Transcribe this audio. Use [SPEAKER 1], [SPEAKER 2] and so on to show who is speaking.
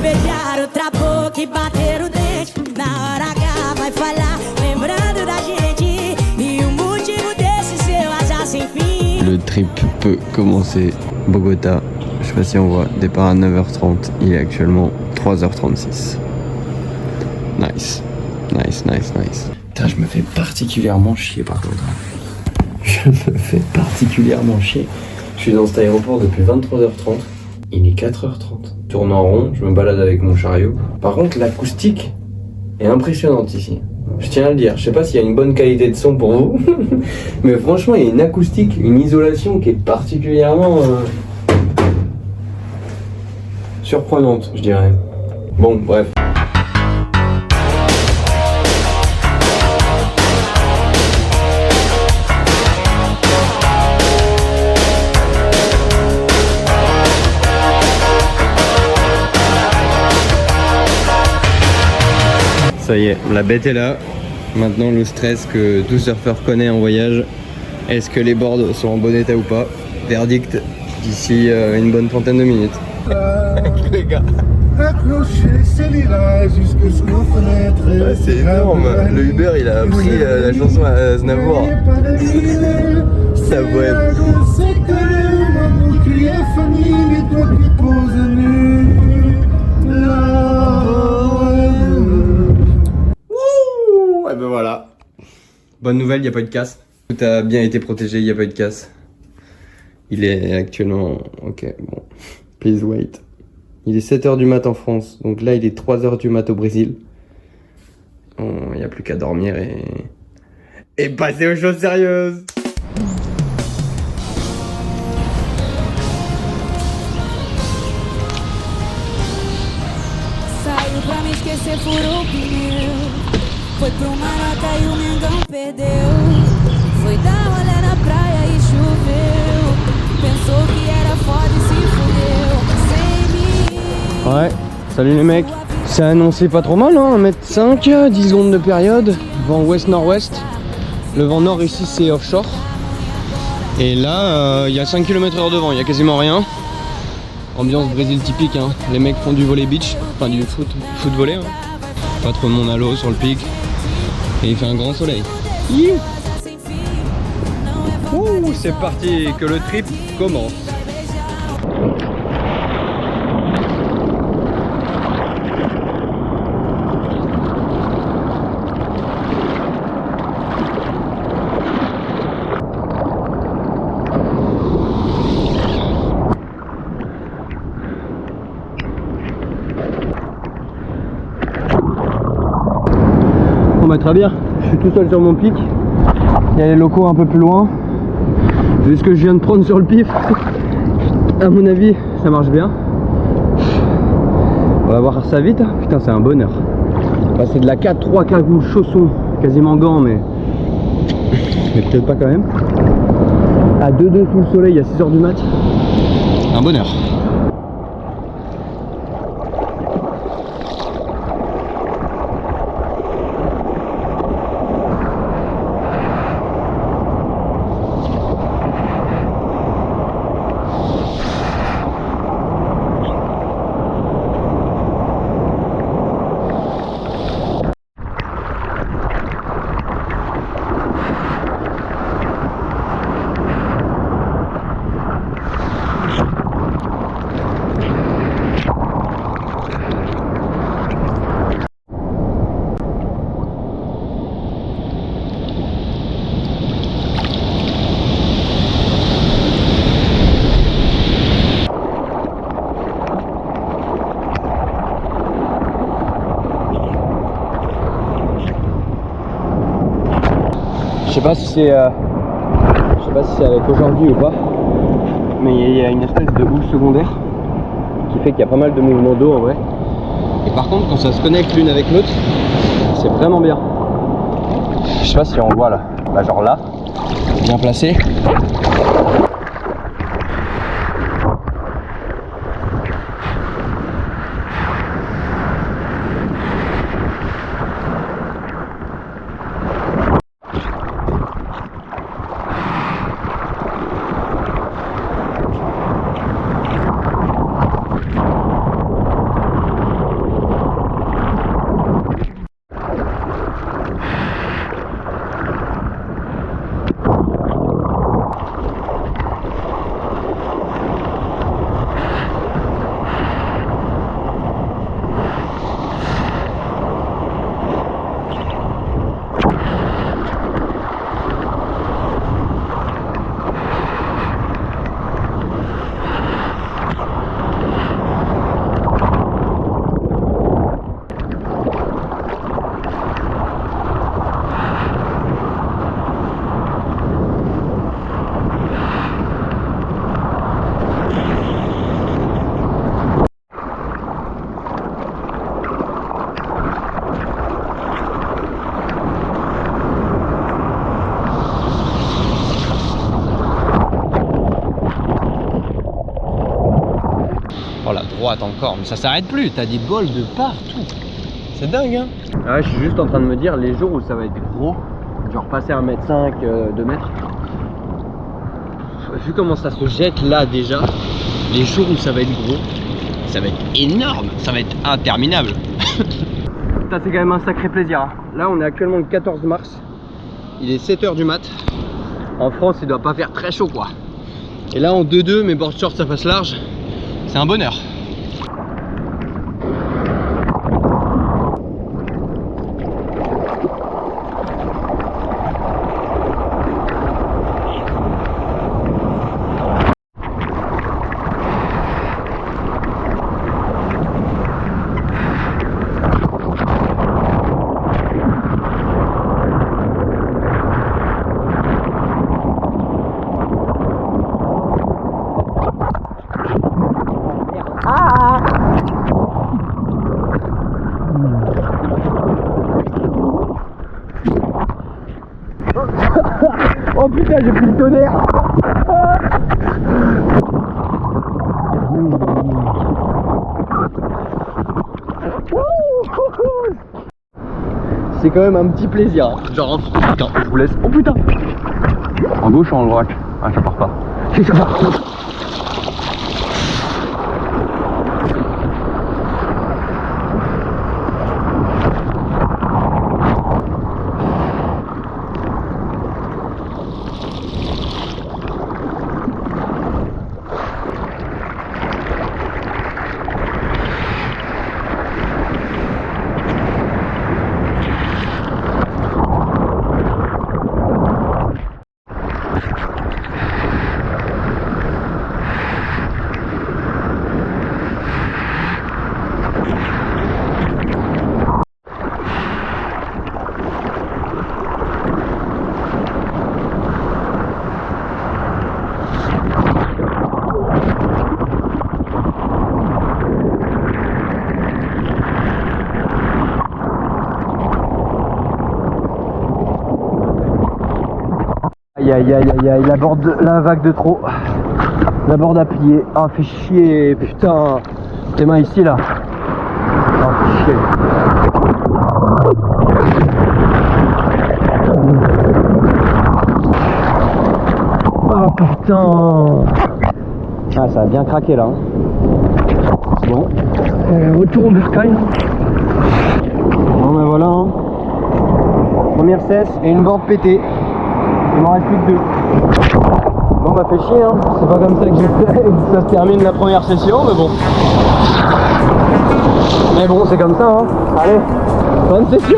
[SPEAKER 1] beijar outra boca e bater o dente. Na hora H vai falhar, lembrando da gente. E o motivo desse seu azar sem fim.
[SPEAKER 2] Le trip peut commencer. Bogota, je sais pas si on voit, départ à 9h30, il est actuellement 3h36. Nice, nice, nice, nice. Putain, je me fais particulièrement chier par contre. Je me fais particulièrement chier. Je suis dans cet aéroport depuis 23h30. Il est 4h30. Tourne en rond, je me balade avec mon chariot. Par contre, l'acoustique est impressionnante ici. Je tiens à le dire. Je sais pas s'il y a une bonne qualité de son pour vous. Mais franchement, il y a une acoustique, une isolation qui est particulièrement surprenante, je dirais. Bon, bref. Ça y est, la bête est là. Maintenant le stress que tout surfeur connaît en voyage. Est-ce que les boards sont en bon état ou pas? Verdict d'ici une bonne trentaine de minutes. Les gars.
[SPEAKER 3] Accrocher celui-là jusque nos fenêtres.
[SPEAKER 2] Ouais, c'est énorme. Le Uber il a pris la chanson à Aznavour. Ça bohème.
[SPEAKER 3] C'est que l'amour qui est famille et toi qui poses nu.
[SPEAKER 2] Et ben voilà. Bonne nouvelle, il n'y a pas eu de casse. Tout a bien été protégé, il n'y a pas eu de casse. Il est actuellement... Ok, bon. Please wait. Il est 7h du mat en France. Donc là, il est 3h du mat au Brésil. Il n'y a plus qu'à dormir et passer aux choses sérieuses.
[SPEAKER 1] Saiu pra me esquecer, furou o pneu. Foi pro Maraca e o Mengão perdeu. Foi dar rolê na praia e choveu. Pensou que era foda e se fudeu. Sem mim.
[SPEAKER 2] Ouais, salut les mecs. C'est annoncé pas trop mal, hein, 1m5, 10 secondes de période. Vent ouest-nord-ouest. Le vent nord ici c'est offshore. Et là, il y a 5 km/h de vent, il y a quasiment rien. Ambiance Brésil typique, hein. Les mecs font du volley beach, enfin du foot volley. Hein. Pas trop de monde à l'eau sur le pic. Et il fait un grand soleil. Ouh, c'est parti, que le trip commence. Bon bah très bien, je suis tout seul sur mon pic. Il y a les locaux un peu plus loin. Vu ce que je viens de prendre sur le pif, à mon avis ça marche bien. On va voir ça vite. Putain, c'est un bonheur. Passer de la 4, 3 cagoules, chaussons, quasiment gants, mais peut-être pas quand même. À 2-2 sous le soleil à 6h du mat. Un bonheur. Je sais pas si c'est avec aujourd'hui ou pas, mais il y a une espèce de houle secondaire qui fait qu'il y a pas mal de mouvements d'eau en vrai. Et par contre quand ça se connecte l'une avec l'autre, c'est vraiment bien. Je sais pas si on voit là, genre là, bien placé. droite encore, mais ça s'arrête plus, t'as des bols de partout. C'est dingue hein. Ah ouais, je suis juste en train de me dire les jours où ça va être gros, genre passer 1m5, 2 mètres. Vu comment ça se jette là déjà, les jours où ça va être gros, ça va être énorme, ça va être interminable. Ça c'est quand même un sacré plaisir hein. Là on est actuellement le 14 mars, il est 7h du mat. En France il doit pas faire très chaud quoi. Et là en 2-2 mes board shorts ça passe large, c'est un bonheur. Oh putain, j'ai pris le tonnerre. C'est quand même un petit plaisir hein. Genre putain, je vous laisse. Oh putain. En gauche ou en droite? Ah ça part pas. Ça part pas. Aïe aïe aïe aïe, la vague de trop. La board à plier. Ah fait chier, putain. Tes mains ici là. Ah fait chier. Ah putain. Ah ça a bien craqué là. Bon. Retour au bercail. Bon ben voilà. Hein. Première cesse et une board pétée. Il m'en reste plus que 2. Bon bah fait chier hein, c'est pas comme ça que ça se termine la première session mais bon. Mais bon c'est comme ça hein. Allez, bonne session.